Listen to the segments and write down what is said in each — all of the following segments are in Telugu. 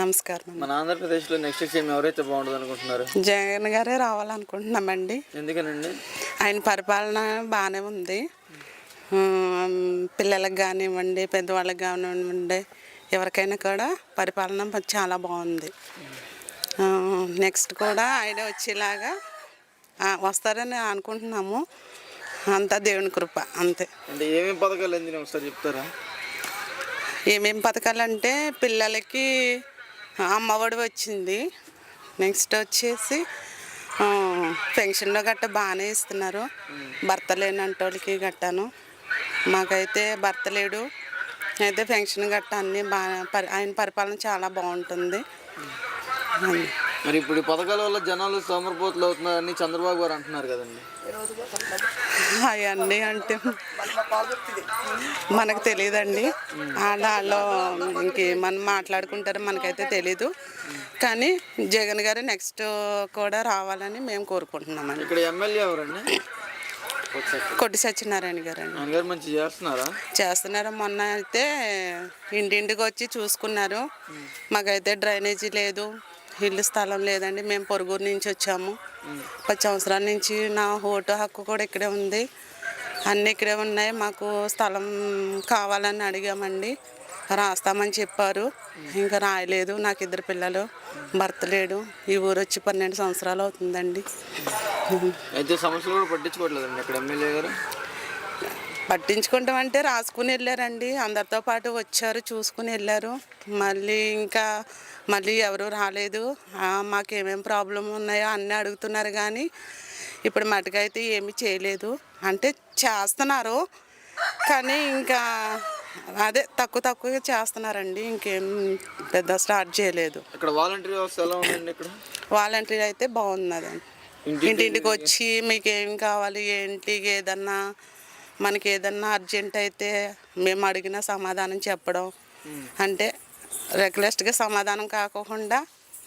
నమస్కారం. మన ఆంధ్రప్రదేశ్లో నెక్స్ట్ సీఎం ఎవరైతే బాగుంటుంది అనుకుంటున్నారు? జగన్ గారే రావాలనుకుంటున్నామండి. ఎందుకనండి? ఆయన పరిపాలన బాగానే ఉంది. పిల్లలకు కానివ్వండి, పెద్దవాళ్ళకి కానివ్వండి, ఎవరికైనా కూడా పరిపాలన చాలా బాగుంది. నెక్స్ట్ కూడా ఆయన వచ్చేలాగా వస్తారని అనుకుంటున్నాము. అంతా దేవుని కృప అంతే. అంటే ఏమేమి పథకాలు అందినా ఒకసారి చెప్తారా? ఏమేమి పథకాలు అంటే పిల్లలకి అమ్మఒడి వచ్చింది. నెక్స్ట్ వచ్చేసి పెన్షన్లో గట్ట బాగానే ఇస్తున్నారు. భర్త లేనంటోళ్ళకి గట్టాను. మాకైతే భర్త లేడు, అయితే పెన్షన్ గట్ట అన్నీ బాగా ఆయన పరిపాలన చాలా బాగుంటుంది. మరి ఇప్పుడు ఈ పథకాల వల్ల జనాలు సోమరిపోతులు అవుతున్నారని చంద్రబాబు గారు అంటున్నారు కదండి. అవన్నీ అంటే మనకు తెలియదండి. వాళ్ళు ఇంకేమన్నా మాట్లాడుకుంటారో మనకైతే తెలీదు. కానీ జగన్ గారు నెక్స్ట్ కూడా రావాలని మేము కోరుకుంటున్నామండి. ఇక్కడ ఎమ్మెల్యే ఎవరండి? కొట్టి సత్యనారాయణ గారండి. మంచి చేస్తున్నారు. మొన్న అయితే ఇంటింటికి వచ్చి చూసుకున్నారు. మాకైతే డ్రైనేజీ లేదు, ఇల్లు స్థలం లేదండి. మేము పొరుగురు నుంచి వచ్చాము. 10 సంవత్సరాల నుంచి నా ఓటు హక్కు కూడా ఇక్కడే ఉంది. అన్నీ ఇక్కడే ఉన్నాయి. మాకు స్థలం కావాలని అడిగామండి. రాస్తామని చెప్పారు. ఇంకా రాయలేదు. నాకు 2 పిల్లలు, భర్త లేడు. ఈ ఊరు వచ్చి 12 సంవత్సరాలు అవుతుందండి. అయితే సమస్యలు కూడా పట్టించుకోవట్లేదండి ఇక్కడ ఎమ్మెల్యే గారు? పట్టించుకుంటాం అంటే రాసుకుని వెళ్ళారండి. అందరితో పాటు వచ్చారు, చూసుకుని వెళ్ళారు. మళ్ళీ ఎవరు రాలేదు. మాకేమేమి ప్రాబ్లం ఉన్నాయో అన్నీ అడుగుతున్నారు. కానీ ఇప్పుడు మటుకైతే ఏమీ చేయలేదు. అంటే చేస్తున్నారు కానీ ఇంకా అదే తక్కువగా చేస్తున్నారండి. ఇంకేం పెద్ద స్టార్ట్ చేయలేదు. ఇక్కడ వాలంటీర్ వ్యవస్థ ఎలా ఉందండి? ఇక్కడ వాలంటీర్ అయితే బాగున్నదండి. ఇంటింటికి వచ్చి మీకు ఏం కావాలి, ఏంటి, మనకి ఏదన్నా అర్జెంట్ అయితే మేము అడిగిన సమాధానం చెప్పడం, అంటే రెగ్యులర్గా సమాధానం కాకుండా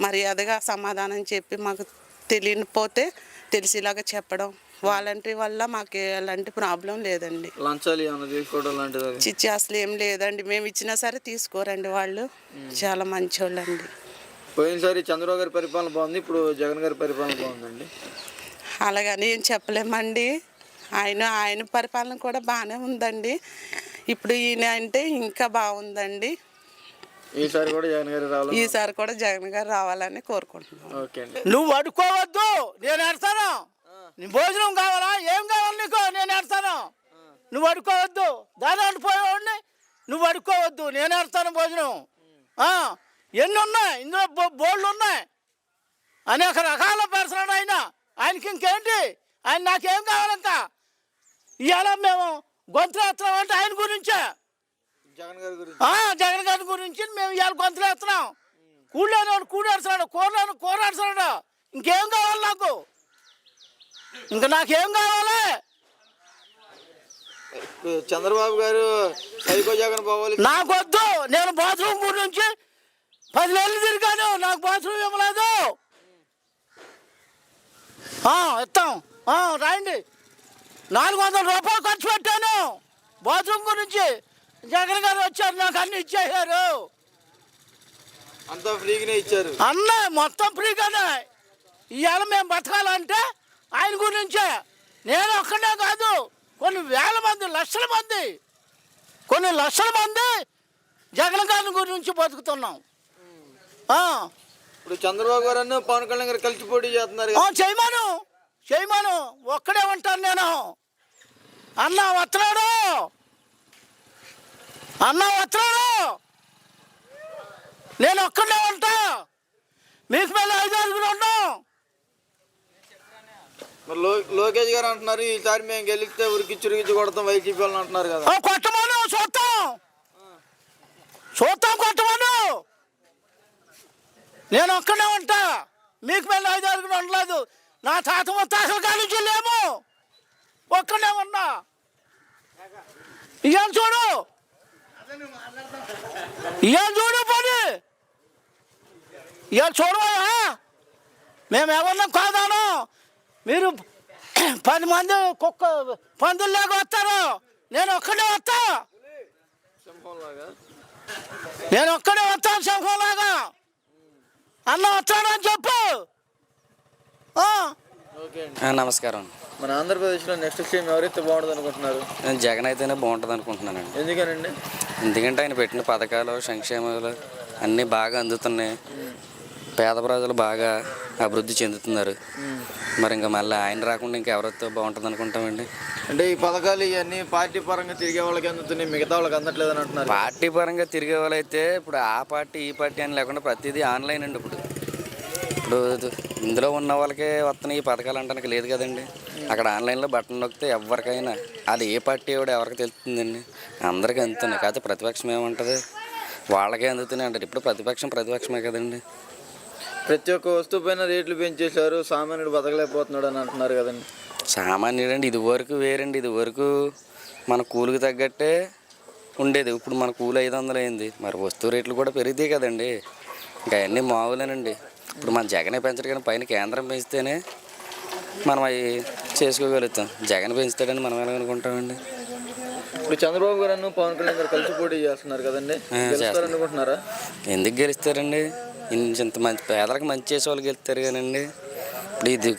మర్యాదగా సమాధానం చెప్పి మాకు తెలియకపోతే తెలిసేలాగా చెప్పడం. వాలంటరీ వల్ల మాకు ఎలాంటి ప్రాబ్లం లేదండి. చిచ్చి అసలు ఏం లేదండి. మేము ఇచ్చినా సరే తీసుకోరండి. వాళ్ళు చాలా మంచోళ్ళండి. పోయినసారి చంద్రబాబు గారి పరిపాలన బాగుంది, ఇప్పుడు జగన్ గారి పరిపాలన బాగుందండి. అలాగని ఏం చెప్పలేమండి. ఆయన పరిపాలన కూడా బాగానే ఉందండి. ఇప్పుడు ఈయన అంటే ఇంకా బాగుందండి. ఈసారి కూడా జగన్ గారు రావాలని కోరుకుంటున్నాను. నువ్వు అడుకోవద్దు, నేను ఎడతాను. నీ భోజనం కావాలా, ఏం కావాలి నీకు, నేను ఎడతాను. నువ్వు అడుకోవద్దు. దాదాపు పోయేవాడిని నువ్వు అడుకోవద్దు, నేను ఎడతాను భోజనం. ఎన్ని ఉన్నాయి ఇందులో, బోర్డులు ఉన్నాయి. అనేక రకాల పర్సనల్ ఆయనకి ఇంకేంటి, ఆయన నాకేం కావాలంతా. ఇవాళ మేము గొంతులు వేస్తున్నాం అంటే ఆయన గురించే, జగన్ గారి గురించి మేము ఇవాళ గొంతులు వేస్తున్నాం. కూడలేనివాడు కూడేస్తున్నాడు, కూరాడుతున్నాడు. ఇంకేం కావాలి నాకు, ఇంకా నాకేం కావాలి? చంద్రబాబు గారు జగన్ పోవాలి నాకొద్దు. నేను బాత్రూమ్ గురించి 10 నెలలు తిరిగాను, నాకు బాత్రూమ్ ఇవ్వలేదు. ఇస్తాం, రాయండి. 400 రూపాయలు ఖర్చు పెట్టాను బాత్రూమ్ గురించి. జగన్ గారు వచ్చారు, నాకు అన్ని ఇచ్చేసారు. అంతా ఫ్రీగానే ఇచ్చారు అన్న, మొత్తం ఫ్రీగానే. ఇవాళ మేము బతకాలంటే ఆయన గురించే. నేను ఒక్కడే కాదు, కొన్ని వేల మంది, కొన్ని లక్షల మంది జగన్ గారి గురించి బతుకుతున్నాం. ఇప్పుడు చంద్రబాబు గారు పవన్ కళ్యాణ్ గారు కలిసి పోటీ చేస్తున్నారు. చేయమను ఒక్కడే ఉంటాను నేను. అన్న వస్తున్నాడు, నేను ఒక్కడే ఉంటా. మీకు మళ్ళీ 5-6 ఉన్నాం. మరి లోకేష్ గారు అంటున్నారు ఈసారి మేము గెలిస్తే ఉరికిచ్చి కొడతాం వైసీపీ వాళ్ళని అంటున్నారు కదా. కొట్టమను, చూద్దాం కొట్టమను. నేను ఒక్కడే ఉంటా, మీకు మళ్ళీ 5-6 ఉండలేదు. నా తాత ముత్తాతల కానించి లేము, ఒక్కడే ఉన్నా. ఇవాళ చూడు పని, ఇవాళ చూడవా. మేము ఎవరిని కాదాను, మీరు 10 మంది పందులు లేక వస్తారు, నేను ఒక్కడే వస్తా. నేను ఒక్కడే వస్తాను సింహంలాగా. అన్న వచ్చాడని చెప్పు. ఓకే అండి. నమస్కారం. మన ఆంధ్రప్రదేశ్లో నెక్స్ట్ సీఎం ఎవరైతే బాగుంటుంది అనుకుంటున్నారు? నేను జగన్ అయితేనే బాగుంటుంది అనుకుంటున్నానండి. ఎందుకనండి? ఎందుకంటే ఆయన పెట్టిన పథకాలు సంక్షేమాలు అన్నీ బాగా అందుతున్నాయి. పేద ప్రజలు బాగా అభివృద్ధి చెందుతున్నారు. మరి ఇంకా మళ్ళీ ఆయన రాకుండా ఇంకెవరితో బాగుంటుంది అనుకుంటామండి. అంటే ఈ పథకాలు ఇవన్నీ పార్టీ పరంగా తిరిగే వాళ్ళకి అందుతున్నాయి, మిగతా వాళ్ళకి అందట్లేదని అంటున్నారు. పార్టీ పరంగా తిరిగే వాళ్ళైతే ఇప్పుడు ఆ పార్టీ ఈ పార్టీ అని లేకుండా ప్రతిదీ ఆన్లైన్ అండి. ఇప్పుడు ఇందులో ఉన్న వాళ్ళకే వస్తున్నాయి ఈ పథకాలు అంటానికి లేదు కదండి. అక్కడ ఆన్లైన్లో బటన్ నొక్కితే ఎవరికైనా అది ఏ పార్టీ కూడా ఎవరికి తెలుస్తుందండి. అందరికీ అందుతున్నాయి. కాకపోతే ప్రతిపక్షం ఏముంటుంది, వాళ్ళకే అందుతున్నాయి అంటారు. ఇప్పుడు ప్రతిపక్షమే కదండి. ప్రతి ఒక్క వస్తువు పైన రేట్లు పెంచేశారు, సామాన్యుడు బతకలేకపోతున్నాడు అని అంటున్నారు కదండి. సామాన్యుడు అండి ఇది వరకు వేరండి. ఇది వరకు మన కూలికి తగ్గట్టే ఉండేది. ఇప్పుడు మన కూలి 500 అయింది. మరి వస్తువు రేట్లు కూడా పెరిగితే కదండి. ఇంకా అవన్నీ మామూలేనండి. ఇప్పుడు మన జగనే పెంచడు కానీ పైన కేంద్రం పెంచితేనే మనం అవి చేసుకోగలుగుతాం. జగన్ పెంచుతాడని మనం ఎలా అనుకుంటామండి. ఇప్పుడు చంద్రబాబు గారు పవన్ కళ్యాణ్ గారు కలిసి పోటీ చేస్తున్నారు కదండి, అనుకుంటున్నారా? ఎందుకు గెలుస్తారండి? ఇంత మంచి పేదలకు మంచి చేసే వాళ్ళు గెలుస్తారు కానండి. ఇప్పుడు ఇది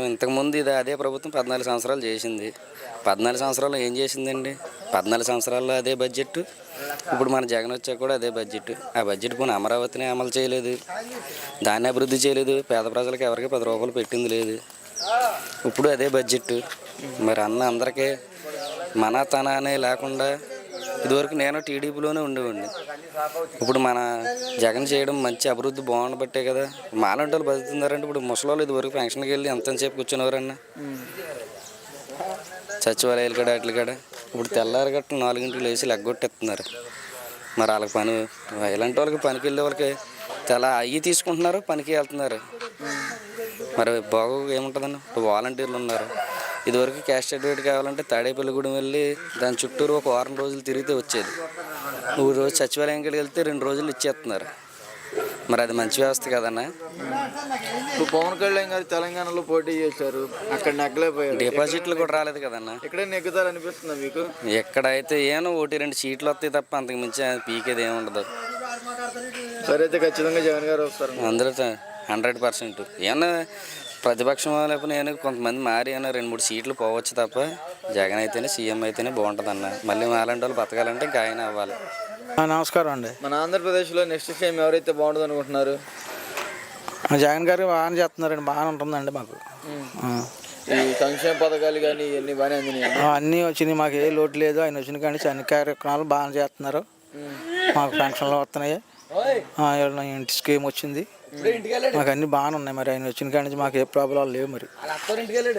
ఇంతకుముందు ఇది అదే ప్రభుత్వం 14 సంవత్సరాలు చేసింది. 14 సంవత్సరాలు ఏం చేసిందండి? 14 సంవత్సరాల్లో అదే బడ్జెట్. ఇప్పుడు మన జగన్ వచ్చాక కూడా అదే బడ్జెట్. ఆ బడ్జెట్ పోనీ అమరావతిని అమలు చేయలేదు, దాన్ని అభివృద్ధి చేయలేదు, పేద ప్రజలకు ఎవరికి 10 రూపాయలు పెట్టింది లేదు. ఇప్పుడు అదే బడ్జెట్. మరి అందరికీ మన తన అనే లేకుండా ఇదివరకు నేను టీడీపీలోనే ఉండేవాడిని. ఇప్పుడు మన జగన్ చేయడం మంచి అభివృద్ధి బాగుండబట్టే కదా మాలాంటి వాళ్ళు బతుకుతున్నారంటే. ఇప్పుడు ముసలి ఇదివరకు పెన్షన్కి వెళ్ళి ఎంతసేపు కూర్చునేవారన్నా సచివాలయాలు కాడ వాటి కాడ. ఇప్పుడు తెల్లారి గట్ట 4 గంటలకు లేచి లెగ్గొట్టేస్తున్నారు. మరి వాళ్ళకి పని ఇలాంటి వాళ్ళకి పనికి వెళ్ళే వాళ్ళకి అవి తీసుకుంటున్నారు, పనికి వెళ్తున్నారు. మరి బాగు ఏముంటుందండి. ఇప్పుడు వాలంటీర్లు ఉన్నారు. ఇదివరకు క్యాస్ట్ సర్టిఫికేట్ కావాలంటే తాడేపల్లిగూడెం వెళ్ళి దాని చుట్టూరు ఒక 1 వారం రోజులు తిరిగితే వచ్చేది. రోజు సచివాలయం కాడికి వెళ్తే 2 రోజులు ఇచ్చేస్తున్నారు. మరి అది మంచి వ్యవస్థ కదన్నా. ఇప్పుడు పవన్ కళ్యాణ్ గారు తెలంగాణలో పోటీ చేశారు, అక్కడ నెగ్గలేకపోయారు. డిపాజిట్లు కూడా రాలేదు కదన్నా. ఇక్కడే నెగ్గుతారు అనిపిస్తుందా మీకు? ఎక్కడైతే ఏమో 1-2 సీట్లు వస్తాయి తప్ప అంతకు మించి పీకేది ఏమి ఉండదు. సరే అయితే ఖచ్చితంగా జగన్ గారు వస్తారు అందరూ 100%. ఏమన్నా ప్రతిపక్షం లేకపోతే నేను కొంతమంది మారి అయినా 2-3 సీట్లు పోవచ్చు తప్ప జగన్ అయితేనే సీఎం అయితేనే బాగుంటుంది అన్న. మళ్ళీ మాలాంటి వాళ్ళు బతకాలంటే ఇంకా ఆయన అవ్వాలి. నమస్కారం అండి. మన ఆంధ్రప్రదేశ్లో నెక్స్ట్ సీఎం ఎవరైతే బాగుంటుంది అనుకుంటున్నారు? జగన్ గారు బాగానే చేస్తున్నారండి, బాగానే ఉంటుందండి మాకు. ఈ సంక్షేమ పథకాలు కానీ ఇవన్నీ బాగానే అందినాయి. అన్నీ వచ్చినాయి, మాకు ఏ లోటు లేదు. ఆయన వచ్చిన కానీ అన్ని కార్యక్రమాలు బాగానే చేస్తున్నారు. మాకు పెన్షన్లు వస్తున్నాయి, ఇంటి స్కీమ్ వచ్చింది, మాకు అన్ని బాగానే ఉన్నాయి. మరి ఆయన వచ్చిన కాడి నుంచి మాకు ఏ ప్రాబ్లం లేవు.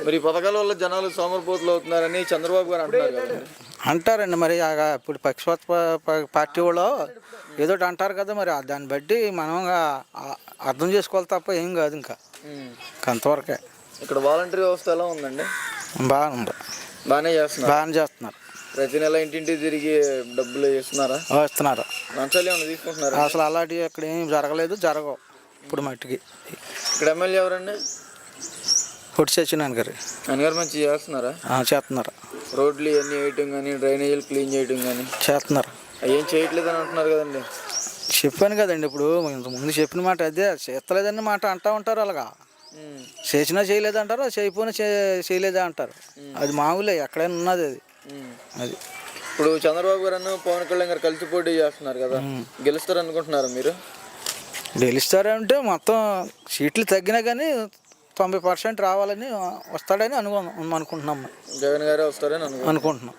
మరి పథకాల వల్ల జనాలు సోమరిపోతులు అవుతున్నారని చంద్రబాబు గారు అంటున్నారు. అంటారండి. మరి ఇప్పుడు పక్షపాత పార్టీ వాళ్ళు ఏదో అంటారు కదా, మరి దాన్ని బట్టి మనం అర్థం చేసుకోవాలి తప్ప ఏం కాదు. ఇంకా అంతవరకే. ఇక్కడ వాలంటీర్ వ్యవస్థ ఎలా ఉందండి? బాగుంది, బాగానే చేస్తున్నారు. ప్రతి నెల ఇంటింటికి తిరిగి డబ్బులు ఇస్తున్నారా? ఇస్తున్నారు. లంచాలు ఏమైనా తీసుకుంటున్నారా? అసలు అలాంటివి ఇక్కడ ఏం జరగలేదు, జరగవు ఇప్పుడు మట్టికి. ఇక్కడ ఎమ్మెల్యే ఎవరండి? పొట్టి సత్యనారాయణ గారు. ఆయన గారు మంచి చేస్తున్నారా? చేస్తున్నారు. రోడ్లు ఇవన్నీ వేయటం కానీ, డ్రైనేజీలు క్లీన్ చేయటం కానీ చేస్తున్నారు. ఏం చేయట్లేదు అని అంటున్నారు కదండి. చెప్పాను కదండి, ఇప్పుడు ఇంతకుముందు చెప్పిన మాట అదే. చేస్తలేదని మాట అంటూ ఉంటారు. అలాగా చేసినా చేయలేదంటారు, చేయకపోయినా చేయలేదా అంటారు. అది మామూలే, ఎక్కడైనా ఉన్నది అది. అది ఇప్పుడు చంద్రబాబు గారు పవన్ కళ్యాణ్ గారు కలిసి పోటీ చేస్తున్నారు కదా, గెలుస్తారు అనుకుంటున్నారా మీరు? గెలుస్తారంటే మొత్తం సీట్లు తగ్గినా కానీ 90% రావాలని వస్తాడని అనుకుంటున్నాం. జగన్ గారే వస్తారని అనుకుంటున్నాం.